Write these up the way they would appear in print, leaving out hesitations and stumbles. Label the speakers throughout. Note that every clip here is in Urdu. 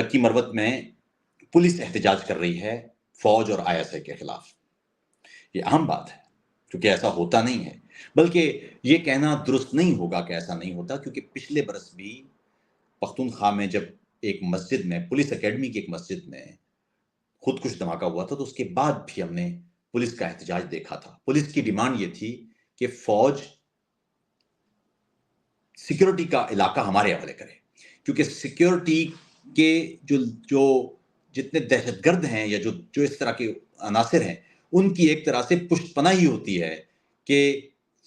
Speaker 1: لکی مروت میں پولیس احتجاج کر رہی ہے فوج اور ISI کے خلاف. یہ اہم بات ہے کیونکہ ایسا ہوتا نہیں ہے، بلکہ یہ کہنا درست نہیں ہوگا کہ ایسا نہیں ہوتا، کیونکہ پچھلے برس بھی پختونخوا میں جب ایک مسجد میں، پولیس اکیڈمی کی ایک مسجد میں خودکش دھماکہ ہوا تھا تو اس کے بعد بھی ہم نے پولیس کا احتجاج دیکھا تھا. پولیس کی ڈیمانڈ یہ تھی کہ فوج سیکیورٹی کا علاقہ ہمارے حوالے کرے، کیونکہ سیکیورٹی کے جو جتنے دہشت گرد ہیں یا جو اس طرح کے عناصر ہیں، ان کی ایک طرح سے پشت پناہی ہوتی ہے کہ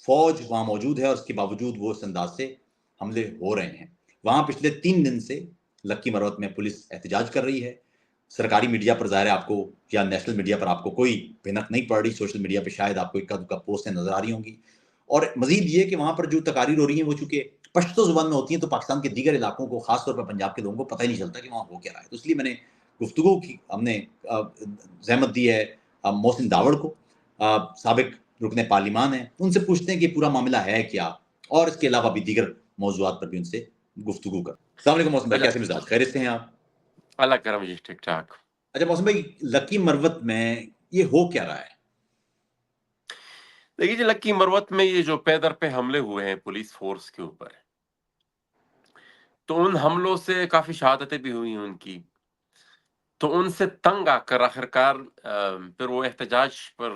Speaker 1: فوج وہاں موجود ہے اور اس کے باوجود وہ اس انداز سے حملے ہو رہے ہیں. وہاں پچھلے 3 دن سے لکی مروت میں پولیس احتجاج کر رہی ہے. سرکاری میڈیا پر ظاہر ہے آپ کو یا نیشنل میڈیا پر آپ کو کوئی بھنک نہیں پڑ رہی، سوشل میڈیا پہ شاید آپ کو اکا دکا پوسٹیں نظر آ رہی ہوں گی. اور مزید یہ کہ وہاں پر جو تقاریر ہو رہی ہیں وہ چونکہ پشتو زبان میں ہوتی ہیں تو پاکستان کے دیگر علاقوں کو، خاص طور پر پنجاب کے لوگوں کو پتہ ہی نہیں چلتا کہ وہاں ہو کیا رہا ہے. تو اس لیے میں نے گفتگو کی، ہم نے زحمت دی ہے محسن داوڑ کو، سابق رکن پارلیمان ہیں، ان سے پوچھتے ہیں کہ پورا معاملہ ہے کیا، اور اس کے علاوہ بھی دیگر موضوعات پر بھی ان سے گفتگو کر. السلام علیکم محسن بھائی، کیسے مزاج؟ خیریت سے ہیں آپ؟
Speaker 2: اللہ کرم جی، ٹھیک ٹھاک.
Speaker 1: اچھا محسن بھائی، لکی مروت میں یہ ہو کیا رہا ہے؟
Speaker 2: دیکھیے جی، لکی مروت میں یہ جو پیدر پہ حملے ہوئے ہیں پولیس فورس کے اوپر، تو ان حملوں سے کافی شہادتیں بھی ہوئی ہیں ان کی. تو ان سے تنگ آ کر آخرکار پھر وہ احتجاج پر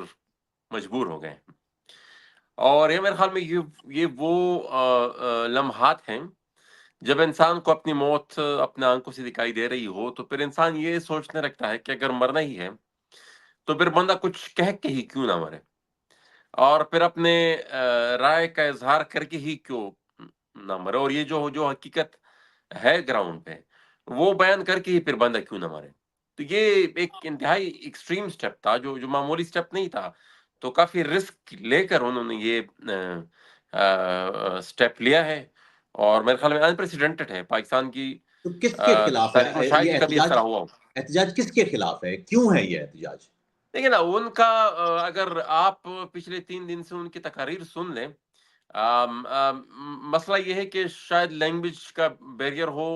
Speaker 2: مجبور ہو گئے. اور یہ میرے خیال میں یہ وہ لمحات ہیں جب انسان کو اپنی موت اپنے آنکھوں سے دکھائی دے رہی ہو تو پھر انسان یہ سوچنے رکھتا ہے کہ اگر مرنا ہی ہے تو پھر بندہ کچھ کہہ کے ہی کیوں نہ مرے، اور پھر اپنے رائے کا اظہار کر کے ہی کیوں نہ مرے، اور یہ جو حقیقت ہے گراؤنڈ پہ وہ بیان کر کے ہی پھر بندہ کیوں نہ مرے. تو یہ ایک انتہائی ایکسٹریم سٹیپ تھا، جو معمولی سٹیپ نہیں تھا. تو کافی رسک لے کر انہوں نے یہ سٹیپ لیا ہے، اور میرے خیال میں انپریسیڈنٹڈ ہے پاکستان کی
Speaker 1: تو کس کے خلاف
Speaker 2: تاریخ میں
Speaker 1: ہے
Speaker 2: شاید
Speaker 1: یہ
Speaker 2: ہی کبھی اس
Speaker 1: احتجاج؟
Speaker 2: طرح ہوا ہو.
Speaker 1: احتجاج کس کے خلاف ہے؟ کیوں ہے یہ احتجاج؟
Speaker 2: دیکھیں نا، ان کا اگر آپ پچھلے 3 دن سے ان کی تقاریر سن لیں، مسئلہ یہ ہے کہ شاید لینگویج کا بیریئر ہو.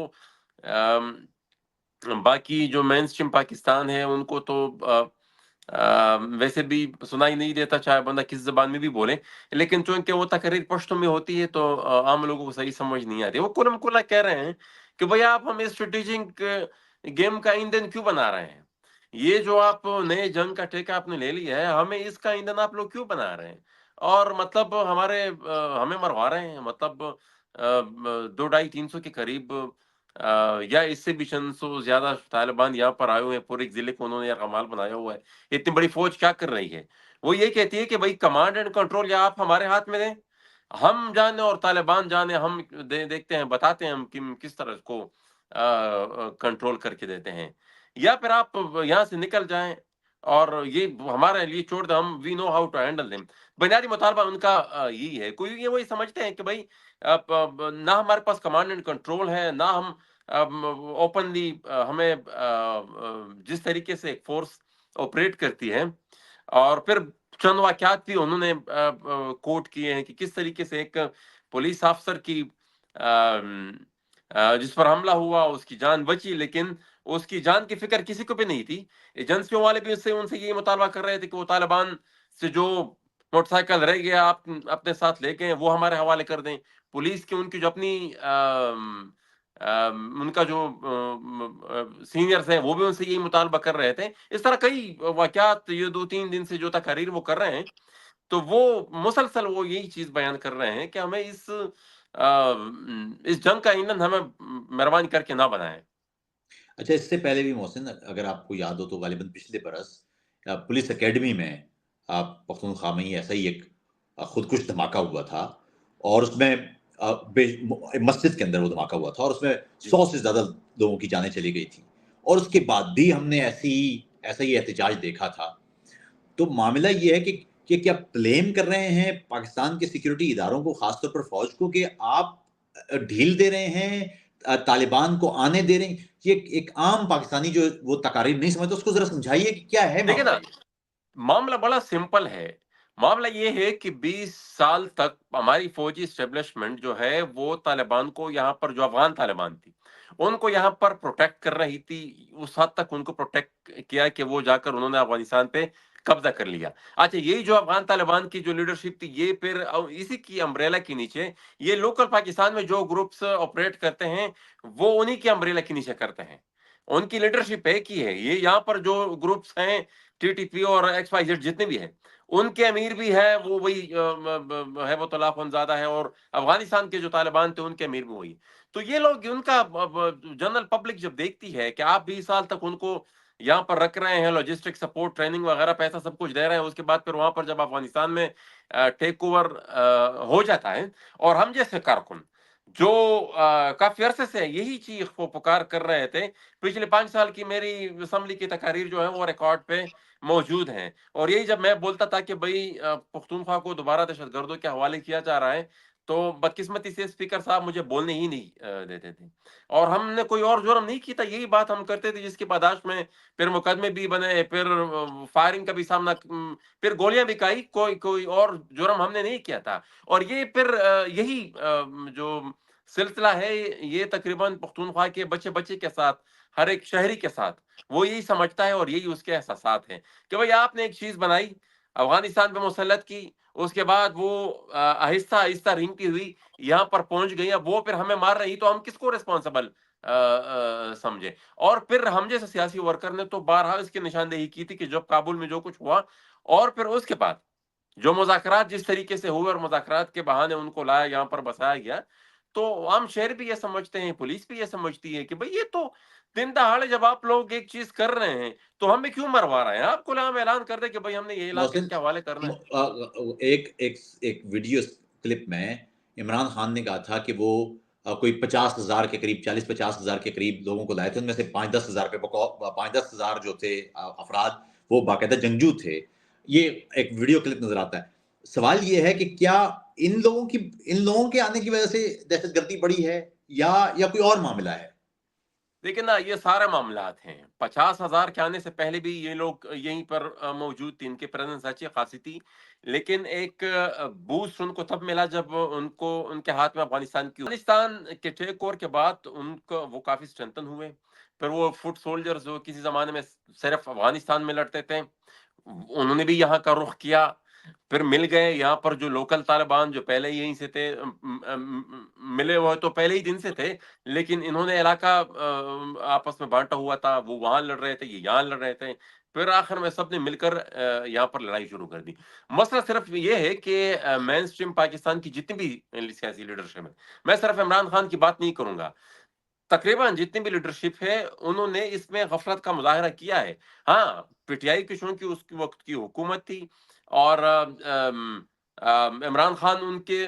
Speaker 2: باقی جو مین اسٹریم پاکستان ہے ان کو تو ویسے بھی سنائی نہیں دیتا چاہے بندہ کس زبان میں بھی بولے، لیکن چونکہ وہ تقریر پشتوں میں ہوتی ہے تو عام لوگوں کو صحیح سمجھ نہیں آتی. وہ کلم کلا کہہ رہے ہیں کہ بھئی آپ ہمیں اسٹریٹجک گیم کا ایندھن کیوں بنا رہے ہیں؟ یہ جو آپ نئے جنگ کا ٹھیکہ آپ نے لے لیا ہے، ہمیں اس کا ایندھن آپ لوگ کیوں بنا رہے ہیں؟ اور مطلب ہمیں مروا رہے ہیں، مطلب 200-250-300 کے قریب یا اس سے بھی چند سو زیادہ طالبان یہاں پر آئے ہوئے ہیں. پورے ضلع کو انہوں نے یرغمال بنایا ہوا ہے. اتنی بڑی فوج کیا کر رہی ہے؟ وہ یہ کہتی ہے کہ بھائی کمانڈ اینڈ کنٹرول یا آپ ہمارے ہاتھ میں دیں، ہم جانے اور طالبان جانے، ہم دیکھتے ہیں، بتاتے ہیں ہم کس طرح اس کو کنٹرول کر کے دیتے ہیں، یا پھر آپ یہاں سے نکل جائیں اور یہ ہمارے لیے چھوڑ دیں، ہم we know how to handle them. بنیادی مطالبہ ان کا یہی ہے. کوئی یہ وہی سمجھتے ہیں کہ بھائی نہ ہمارے پاس کمانڈ اینڈ کنٹرول ہے، نہ ہم اوپنلی ہمیں جس طریقے سے ایک فورس آپریٹ کرتی ہے. اور پھر چند واقعات بھی انہوں نے کوٹ کیے ہیں کہ کس طریقے سے ایک پولیس افسر کی جس پر حملہ ہوا اس کی جان بچی، لیکن اس کی جان کی فکر کسی کو بھی نہیں تھی. ایجنسیوں والے بھی ان سے یہی مطالبہ کر رہے تھے کہ وہ طالبان سے جو موٹر سائیکل رہ گیا آپ اپنے ساتھ لے گئے وہ ہمارے حوالے کر دیں. پولیس کی ان کی جو اپنی ان کا جو سینئرز ہیں وہ بھی ان سے یہی مطالبہ کر رہے تھے. اس طرح کئی واقعات یہ 2-3 دن سے جو تقاریر وہ کر رہے ہیں، تو وہ مسلسل وہ یہی چیز بیان کر رہے ہیں کہ ہمیں اس جنگ کا ایندھن ہمیں مہربانی کر کے نہ بنائیں.
Speaker 1: اچھا، اس سے پہلے بھی محسن، اگر آپ کو یاد ہو تو غالباً پچھلے برس پولیس اکیڈمی میں پختونخوا میں ہی ایسا ہی ایک خودکش دھماکہ ہوا تھا، اور اس میں مسجد کے اندر وہ دھماکہ ہوا تھا، اور اس میں 100 سے زیادہ لوگوں کی جانیں چلی گئی تھی. اور اس کے بعد بھی ہم نے ایسا ہی احتجاج دیکھا تھا. تو معاملہ یہ ہے کہ کیا بلیم کر رہے ہیں پاکستان کے سیکیورٹی اداروں کو، خاص طور پر فوج کو، کہ آپ ڈھیل دے رہے ہیں، طالبان کو آنے دے رہے ہیں؟ یہ ایک عام پاکستانی جو وہ تقاریر نہیں سمجھتا، اس کو ذرا سمجھائیے کہ کیا ہے
Speaker 2: دیکھیں
Speaker 1: معاملہ
Speaker 2: نا،
Speaker 1: یہ.
Speaker 2: معاملہ بڑا سمپل ہے. معاملہ یہ ہے کہ 20 سال تک ہماری فوجی اسٹیبلشمنٹ جو ہے وہ طالبان کو، یہاں پر جو افغان طالبان تھی ان کو یہاں پر پروٹیکٹ کر رہی تھی، اس حد تک ان کو پروٹیکٹ کیا کہ وہ جا کر انہوں نے افغانستان پہ قبضہ کر لیا۔ اچھا یہی جو افغان طالبان کی جو لیڈرشپ تھی، یہ پھر اسی کی امبریلا کے نیچے یہ لوکل پاکستان میں جو گروپس آپریٹ کرتے ہیں وہ انہی کے امبریلا کے نیچے کرتے ہیں، ان کی لیڈرشپ ایک ہی ہے۔ یہ یہاں پر جو گروپس ہیں ٹی ٹی پی اور ایکس وائی زیڈ جتنے بھی ہیں، ان کے امیر بھی ہے وہ وہی ہیبت اللہ خونزادہ ہے، اور افغانستان کے جو طالبان تھے ان کے امیر بھی وہی۔ تو یہ لوگ ان کا جنرل پبلک جب دیکھتی ہے کہ آپ 20 سال تک ان کو یہاں پر رکھ رہے ہیں، لاجسٹک سپورٹ، ٹریننگ وغیرہ، پیسہ سب کچھ دے رہے ہیں، اس کے بعد پھر وہاں پر جب افغانستان میں ٹیک اوور ہو جاتا ہے، اور ہم جیسے کارکن جو کافی عرصے سے یہی چیز کو پکار کر رہے تھے، پچھلے 5 سال کی میری اسمبلی کی تقاریر جو ہیں وہ ریکارڈ پہ موجود ہیں، اور یہی جب میں بولتا تھا کہ بھئی پختونخوا کو دوبارہ دہشت گردوں کے حوالے کیا جا رہا ہے، تو بدقسمتی سے اسپیکر صاحب مجھے بولنے ہی نہیں دیتے تھے، اور ہم نے کوئی اور جرم نہیں کیا تھا، یہی بات ہم کرتے تھے جس کی پاداش میں پھر مقدمے بھی بنے، پھر فائرنگ کا بھی سامنا، پھر گولیاں بھی کھائی، کوئی اور جرم ہم نے نہیں کیا تھا۔ اور یہ پھر یہی جو سلسلہ ہے یہ تقریباً پختونخوا کے بچے بچے کے ساتھ، ہر ایک شہری کے ساتھ وہ یہی سمجھتا ہے، اور یہی اس کے احساسات ہیں کہ بھئی آپ نے ایک چیز بنائی، افغانستان پہ مسلط کی، اس کے بعد وہ آہستہ آہستہ رنگتی ہوئی یہاں پر پہنچ گئی، اب وہ پھر ہمیں مار رہی، تو ہم کس کو ریسپانسبل سمجھے؟ اور پھر ہم جیسے سیاسی ورکر نے تو بارہا اس کی نشاندہی کی تھی کہ جب کابل میں جو کچھ ہوا، اور پھر اس کے بعد جو مذاکرات جس طریقے سے ہوئے، اور مذاکرات کے بہانے ان کو لایا یہاں پر بسایا گیا، تو عام شہر بھی یہ سمجھتے ہیں، پولیس بھی یہ سمجھتی ہے کہ بھئی یہ تو دن دہاڑے جب آپ لوگ ایک چیز کر رہے ہیں تو ہمیں کیوں مروا رہے ہیں؟ آپ کو ہم اعلان کر دیں کہ بھئی ہم نے یہ علاقہ اس
Speaker 1: محسن
Speaker 2: کے حوالے کرنا ہے۔
Speaker 1: ایک ویڈیو کلپ میں عمران خان نے کہا تھا کہ وہ کوئی 50,000 کے قریب، 40-50,000 کے قریب لوگوں کو لائے تھے، ان میں سے 5-10,000 5-10,000 جو تھے افراد وہ باقاعدہ جنگجو تھے۔ یہ ایک ویڈیو کلپ نظر آتا ہے۔ سوال یہ ہے کہ کیا ان لوگوں کے آنے کی وجہ سے دہشت گردی بڑھی ہے یا کوئی اور معاملہ ہے؟
Speaker 2: لیکن نا یہ سارے معاملات ہیں، 50,000 کے آنے سے پہلے بھی یہ لوگ یہیں پر موجود تھے، ان کی پریزنس اچھی خاصی تھی، لیکن ایک بوسٹ ان کو تب ملا جب ان کے ہاتھ میں افغانستان کے ٹیک اوور کے بعد ان کو وہ کافی اسٹرینتھن ہوئے، پھر وہ فٹ سولجرز جو کسی زمانے میں صرف افغانستان میں لڑتے تھے، انہوں نے بھی یہاں کا رخ کیا، پھر مل گئے یہاں پر جو لوکل طالبان جو پہلے یہیں سے تھے، ملے ہوئے تو پہلے ہی دن سے تھے، لیکن انہوں نے علاقہ آپس میں بانٹا ہوا تھا، وہ وہاں لڑ رہے تھے، یہ یہاں لڑ رہے تھے، پھر آخر میں سب نے مل کر یہاں پر لڑائی شروع کر دی۔ مسئلہ صرف یہ ہے کہ مین اسٹریم پاکستان کی جتنی بھی سیاسی لیڈرشپ ہے، میں صرف عمران خان کی بات نہیں کروں گا، تقریباً جتنی بھی لیڈرشپ ہے انہوں نے اس میں غفلت کا مظاہرہ کیا ہے۔ ہاں پی ٹی آئی کی چونکہ اس کی وقت کی حکومت تھی، اور عمران خان ان کے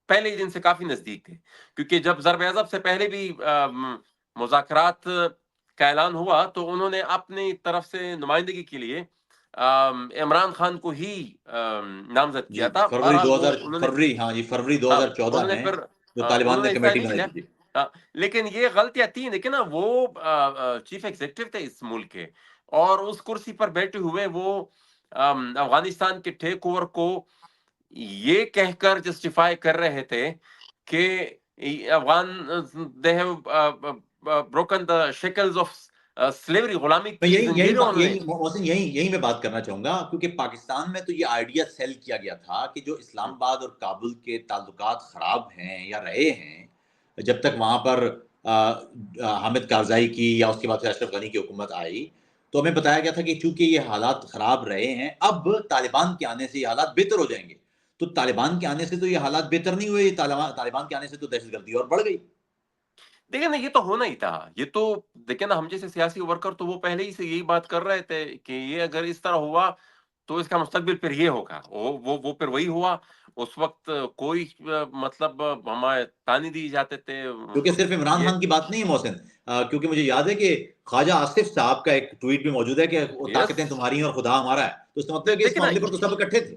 Speaker 2: پہلے ہی دن سے کافی نزدیک تھے، کیونکہ جب ضرب عضب سے پہلے بھی مذاکرات کا اعلان ہوا تو انہوں نے اپنی طرف سے نمائندگی کے لیے عمران خان کو ہی نامزد
Speaker 1: جی
Speaker 2: کیا تھا۔
Speaker 1: فروری
Speaker 2: بہرحال
Speaker 1: دو
Speaker 2: وہ
Speaker 1: ہزار فروری ہاں جی فروری
Speaker 2: ہاں
Speaker 1: 2014
Speaker 2: انہوں نے
Speaker 1: میں
Speaker 2: پھر
Speaker 1: جو طالبان
Speaker 2: انہوں
Speaker 1: نے
Speaker 2: نے حصہ
Speaker 1: کمیٹی
Speaker 2: نہیں
Speaker 1: بنائی
Speaker 2: لیا،
Speaker 1: تھی۔ جی
Speaker 2: لیکن یہ غلطیاں تھی، لیکن نا وہ چیف ایگزیکٹو تھے اس ملک کے، اور اس کرسی پر بیٹھے ہوئے وہ افغانستان کے ٹیک اوور کو یہ کہہ کر جسٹیفائی کر رہے تھے کہ Afghan they have broken the shackles of slavery, غلامی
Speaker 1: میں
Speaker 2: کی زنجیریں انہوں نے۔
Speaker 1: یہی میں بات کرنا چاہوں گا، کیونکہ پاکستان میں تو یہ آئیڈیا سیل کیا گیا تھا کہ جو اسلام آباد اور کابل کے تعلقات خراب ہیں یا رہے ہیں جب تک وہاں پر حامد کارزائی کی یا اس کے بعد اشرف غنی کی حکومت آئی، تو ہمیں بتایا گیا تھا کہ چونکہ یہ حالات خراب رہے ہیں، اب طالبان کے آنے سے یہ حالات بہتر ہو جائیں گے۔ تو طالبان کے آنے سے تو یہ حالات بہتر نہیں ہوئے، طالبان کے آنے سے تو دہشت گردی اور بڑھ گئی۔
Speaker 2: دیکھیں نا یہ تو ہونا ہی تھا، یہ تو دیکھیں نا ہم جیسے سیاسی ورکر تو وہ پہلے ہی سے یہی بات کر رہے تھے کہ یہ اگر اس طرح ہوا تو اس کا مستقبل پھر یہ ہوگا، وہ پھر وہی ہوا۔ اس وقت کوئی مطلب ہمارے تانے دیے جاتے تھے
Speaker 1: کیونکہ صرف عمران
Speaker 2: یہ
Speaker 1: خان کی بات نہیں ہے محسن، کیونکہ مجھے یاد ہے کہ خواجہ آصف صاحب کا ایک ٹویٹ بھی موجود ہے کہ وہ
Speaker 2: یس،
Speaker 1: طاقتیں تمہاری ہیں اور خدا ہمارا ہے، تو اس کا مطلب ہے کہ اس
Speaker 2: دیکھیں نا
Speaker 1: معاملے پر تو سب اکٹھے تھے۔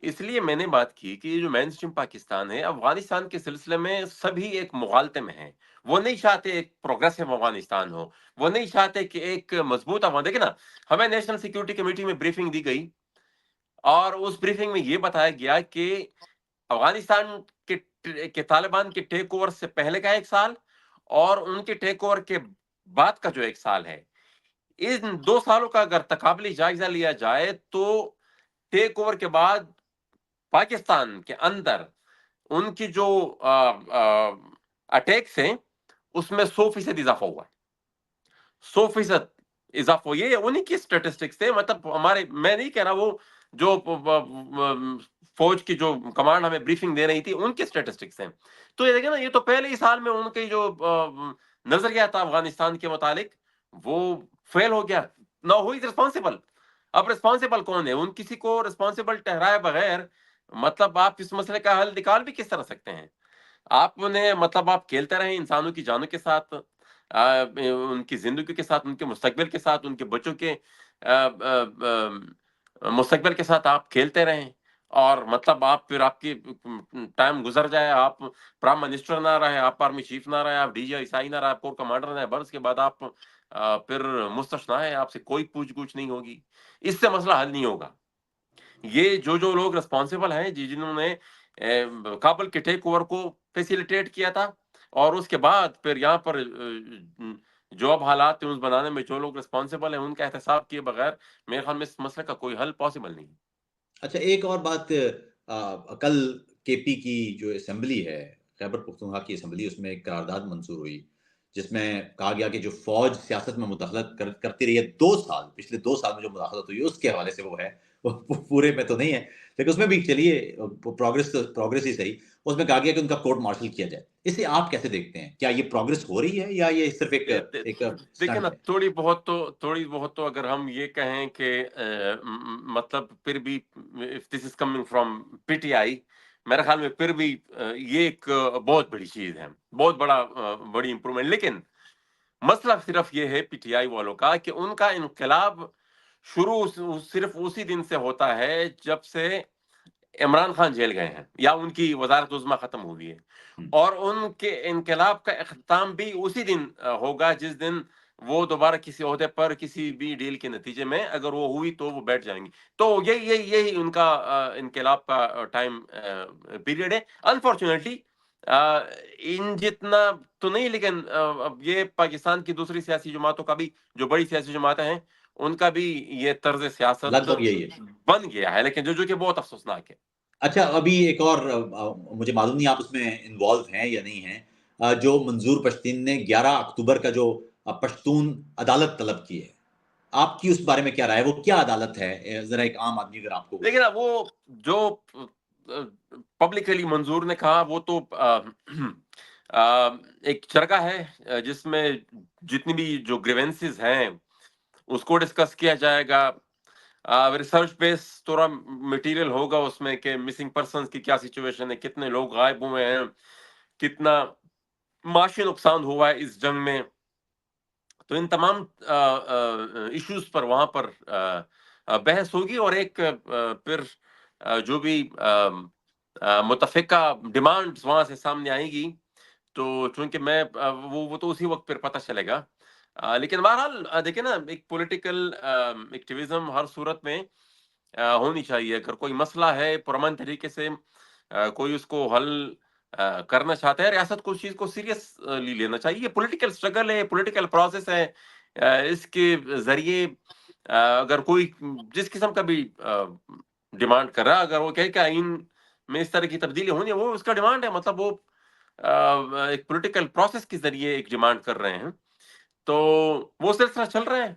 Speaker 2: اس لیے میں نے بات کی کہ یہ جو مین اسٹریم پاکستان ہے افغانستان کے سلسلے میں سبھی ایک مغالطے میں ہیں، وہ نہیں چاہتے ایک پروگریسو افغانستان ہو، وہ نہیں چاہتے کہ ایک مضبوط افغان، دیکھیں نا ہمیں نیشنل سیکیورٹی کمیٹی میں بریفنگ دی گئی، اور اس بریفنگ میں یہ بتایا گیا کہ افغانستان کے طالبان کے ٹیک اوور سے پہلے کا 1 سال اور ان کے ٹیک اوور کے بعد کا جو 1 سال ہے، ان 2 سالوں کا اگر تقابلی جائزہ لیا جائے تو ٹیک اوور کے بعد پاکستان کے اندر ان کی جو اٹیکس ہیں اس میں 100% اضافہ ہوا ہے، 100% اضافہ ہوئی ہے۔ یہ انہی کی اسٹیٹسٹکس تھے، مطلب ہمارے، میں نہیں کہہ رہا، وہ جو فوج کی جو کمانڈ ہمیں بریفنگ دے رہی تھی ان کے اسٹیٹسٹکس ہیں۔ تو یہ دیکھیں نا، یہ تو پہلے ہی سال میں ان کی جو نظریہ تھا افغانستان کے متعلق وہ فیل ہو گیا، نہ ہوئی ریسپانسبل۔ اب ریسپانسبل کون ہے؟ ان کسی کو ریسپانسبل ٹھہرائے بغیر مطلب آپ اس مسئلے کا حل نکال بھی کس طرح سکتے ہیں؟ آپ نے مطلب آپ کھیلتے رہیں انسانوں کی جانوں کے ساتھ، ان کی زندگی کے ساتھ، ان کے مستقبل کے ساتھ، ان کے بچوں کے مستقبل کے ساتھ آپ کھیلتے رہیں، اور مطلب آپ پھر آپ کی ٹائم گزر جائے، آپ پرائم منسٹر نہ رہے، آپ آرمی چیف نہ رہے، آپ ڈی جی آئی نہ رہے، آپ کور کمانڈر نہ رہے، بس کے بعد آپ پھر مستثنا ہے، آپ سے کوئی پوچھ گچھ نہیں ہوگی، اس سے مسئلہ حل نہیں ہوگا۔ یہ جو لوگ ریسپانسبل ہیں، جنہوں نے کابل کے ٹیک اوور کو فیسیلیٹیٹ کیا تھا، اور اس کے بعد پھر یہاں پر جو اب حالات تھے اس بنانے میں جو لوگ ریسپانسبل ہیں، ان کا احتساب کیے بغیر میرے خیال میں اس مسئلے کا کوئی حل پاسبل نہیں۔
Speaker 1: اچھا، ایک اور بات، کل کے پی کی جو اسمبلی ہے، خیبر پختونخوا کی اسمبلی، اس میں ایک قرارداد منظور ہوئی جس میں کہا گیا کہ جو فوج سیاست میں مداخلت کرتی رہی ہے 2 سال، پچھلے 2 سال میں جو مداخلت ہوئی ہے اس کے حوالے سے وہ ہے، وہ پورے میں تو نہیں ہے لیکن اس میں بھی چلیے پروگرس ہی صحیح، اس میں کہا گیا کہ ان کا کورٹ مارشل کیا جائے۔ اسے آپ کیسے دیکھتے ہیں؟ کیا یہ پروگرس ہو رہی ہے یا یہ صرف ایک
Speaker 2: دیکھیں نا،
Speaker 1: سٹنٹ ہے؟
Speaker 2: تھوڑی بہت تو اگر ہم یہ کہیں کہ مطلب پھر بھی if this is coming from P T I, میرے خیال میں پھر بھی یہ ایک بہت بڑی چیز ہے، بہت بڑی امپرومنٹ۔ لیکن مسئلہ صرف یہ ہے پی ٹی آئی والوں کا کہ ان کا انقلاب شروع صرف اسی دن سے ہوتا ہے جب سے عمران خان جیل گئے ہیں یا ان کی وزارت عظمیٰ ختم ہوئی ہے، اور ان کے انقلاب کا اختتام بھی اسی دن ہوگا جس دن وہ دوبارہ کسی عہدے پر کسی بھی ڈیل کے نتیجے میں اگر وہ ہوئی تو وہ بیٹھ جائیں گے۔ تو یہی ان کا انقلاب کا ٹائم پیریڈ ہے۔ انفارچونیٹلی ان جتنا تو نہیں، لیکن اب یہ پاکستان کی دوسری سیاسی جماعتوں کا بھی، جو بڑی سیاسی جماعتیں ہیں، ان کا بھی یہ طرز سیاست
Speaker 1: لگ بھگ یہی ہے۔
Speaker 2: بن گیا ہے، لیکن جو کہ بہت افسوسناک ہے۔
Speaker 1: اچھا، ابھی ایک اور، مجھے معلوم نہیں آپ اس میں انوالو ہیں یا نہیں ہیں، جو منظور پشتین نے 11 اکتوبر کا جو پشتون عدالت طلب کی ہے، آپ کی اس بارے میں کیا رائے ہے؟ وہ کیا عدالت ہے؟ ذرا ایک عام آدمی اگر آپ کو
Speaker 2: لیکن وہ جو پبلکلی منظور نے کہا، وہ تو ایک چرگا ہے جس میں جتنی بھی جو گریونسز ہیں اس کو ڈسکس کیا جائے گا، ریسرچ بیس تھوڑا مٹیریل ہوگا اس میں کہ مسنگ پرسنز کی کیا سچویشن ہے، کتنے لوگ غائب ہوئے ہیں، کتنا معاشی نقصان ہوا ہے اس جنگ میں۔ تو ان تمام ایشوز پر وہاں پر بحث ہوگی، اور ایک پھر جو بھی متفقہ ڈیمانڈز وہاں سے سامنے آئیں گی، تو چونکہ میں وہ تو اسی وقت پھر پتہ چلے گا۔ لیکن بہرحال دیکھیں نا، ایک پولیٹیکل ایکٹیویزم ہر صورت میں ہونی چاہیے۔ اگر کوئی مسئلہ ہے پرامن طریقے سے کوئی اس کو حل کرنا چاہتا ہے، ریاست کو اس چیز کو سیریسلی لینا چاہیے۔ یہ پولیٹیکل اسٹرگل ہے، پولیٹیکل پروسیس ہے، اس کے ذریعے اگر کوئی جس قسم کا بھی ڈیمانڈ کر رہا ہے، اگر وہ کہے کہ آئین میں اس طرح کی تبدیلی ہونی ہے، وہ اس کا ڈیمانڈ ہے، مطلب وہ ایک پولیٹیکل پروسیس کے ذریعے ایک ڈیمانڈ کر رہے ہیں، تو وہ سلسلہ چل رہا ہے،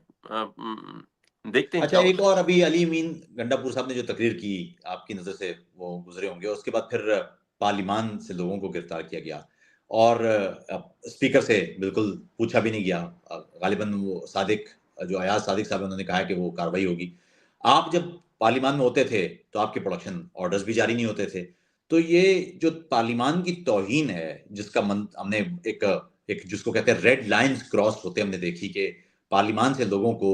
Speaker 2: دیکھتے ہیں
Speaker 1: اچھا،
Speaker 2: کیا
Speaker 1: ایک
Speaker 2: ہوتا ہے۔
Speaker 1: اور ابھی علی امین گنڈا پور صاحب نے جو تقریر کی، آپ کی نظر سے وہ گزرے ہوں گے، اس کے بعد پھر پارلیمان سے لوگوں کو گرفتار کیا گیا اور اسپیکر سے بالکل پوچھا بھی نہیں گیا۔ غالباً وہ جو ایاز صادق صاحب انہوں نے کہا کہ وہ کارروائی ہوگی۔ آپ جب پارلیمان میں ہوتے تھے تو آپ کے پروڈکشن آرڈرز بھی جاری نہیں ہوتے تھے، تو یہ جو پارلیمان کی توہین ہے جس کا ہم نے ایک جس کو کہتے ہیں ریڈ لائنز کراس ہوتے ہم نے دیکھی کہ پارلیمان سے لوگوں کو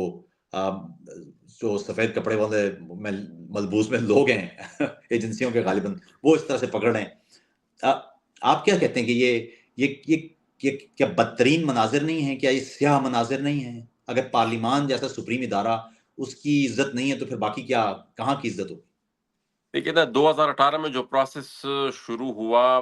Speaker 1: جو سفید کپڑے والے ملبوس میں لوگ ہیں ایجنسیوں کے غالباً، وہ اس طرح سے پکڑ رہے ہیں۔ آپ کیا کہتے ہیں کہ یہ کیا بدترین مناظر نہیں ہیں؟ کیا یہ سیاہ مناظر نہیں ہیں؟ اگر پارلیمان جیسا سپریم ادارہ اس کی عزت نہیں ہے تو پھر باقی کہاں کی عزت ہوگی؟
Speaker 2: دیکھیے نا، 2018 میں جو پروسیس شروع ہوا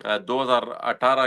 Speaker 2: 2018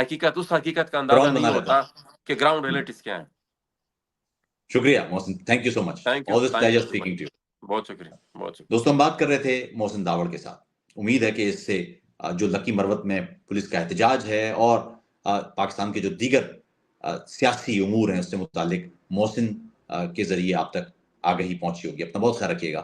Speaker 2: حقیقت اس حقیقت کا اندازہ
Speaker 1: فرعون
Speaker 2: نہیں
Speaker 1: بنا لیتا
Speaker 2: ہوتا کہ گراؤنڈ
Speaker 1: ہوں۔
Speaker 2: ریئلٹیز کیا ہیں.
Speaker 1: شکریہ Mohsin, thank you so much,
Speaker 2: thank you
Speaker 1: all this pleasure speaking to you.
Speaker 2: بہت شکریہ بہت شکریہ.
Speaker 1: دوستوں ہم بات کر رہے تھے محسن داوڑ کے ساتھ. امید ہے کہ اس سے جو لکی مروت میں پولیس کا احتجاج ہے اور پاکستان کے جو دیگر سیاسی امور ہیں اس سے متعلق محسن کے ذریعے آپ تک آگہی پہنچی ہوگی. اپنا بہت خیال رکھیے گا.